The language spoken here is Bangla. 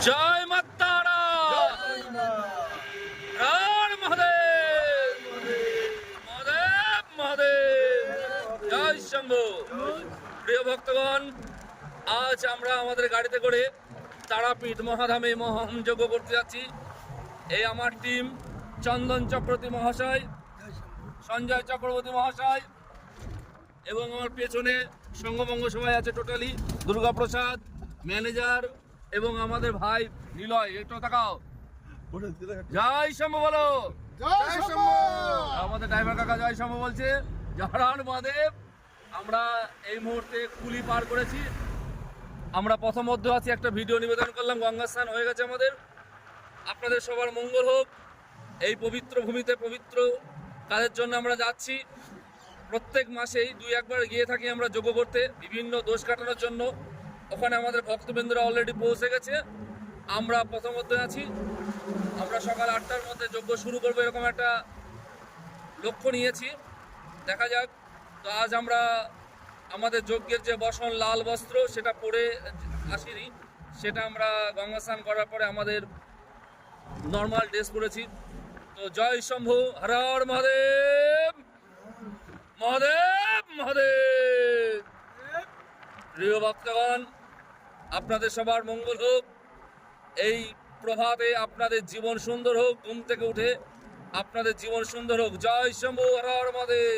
জয় মা তারা, হর মহাদেব, মহাদেব মহাদেব, জয় শম্ভু। প্রিয় ভক্তগণ, আজ আমরা আমাদের গাড়িতে করে তারাপীঠ মহাধামে মহাম যজ্ঞ করতে যাচ্ছি। এই আমার টিম চন্দন চক্রবর্তী মহাশয়, সঞ্জয় চক্রবর্তী মহাশয় এবং আমার পেছনে সঙ্গমঙ্গ সবাই আছে, টোটালি দুর্গাপ্রসাদ ম্যানেজার এবং আমাদের ভাই নিলয়। একটু তাকাও, জয় শম্ভু বলো। আমাদের ড্রাইভার কাকা জয় শম্ভু বলছে, জয় মহাদেব। আমরা এই মুহূর্তে কুলি পার করেছি। আমরা প্রথম মধ্যে আছি, একটা ভিডিও নিবেদন করলাম, গঙ্গা স্নান হয়ে গেছে আমাদের। আপনাদের সবার মঙ্গল হোক। এই পবিত্র ভূমিতে পবিত্র কাজের জন্য আমরা যাচ্ছি। প্রত্যেক মাসেই দুই একবার গিয়ে থাকি আমরা যজ্ঞ করতে, বিভিন্ন দোষ কাটানোর জন্য। ওখানে আমাদের ভক্তবৃন্দরা অলরেডি পৌঁছে গেছে। আমরা প্রথমত আছি। আমরা সকাল 8টার মধ্যে যজ্ঞ শুরু করবো, এরকম একটা লক্ষ্য নিয়েছি। দেখা যাক। তো আজ আমরা আমাদের যজ্ঞের যে বসন লাল বস্ত্র সেটা পরে আসিনি, সেটা আমরা গঙ্গা স্নান করার পরে আমাদের নর্মাল ড্রেস পরেছি। তো জয় শম্ভু, হর হর মহাদেব, মহাদেব মহাদেব। প্রিয় ভক্তগণ, আপনাদের সবার মঙ্গল হোক। এই প্রভাতে আপনাদের জীবন সুন্দর হোক। ঘুম থেকে উঠে আপনাদের জীবন সুন্দর হোক। জয় শম্ভু, হর হর মহাদেব।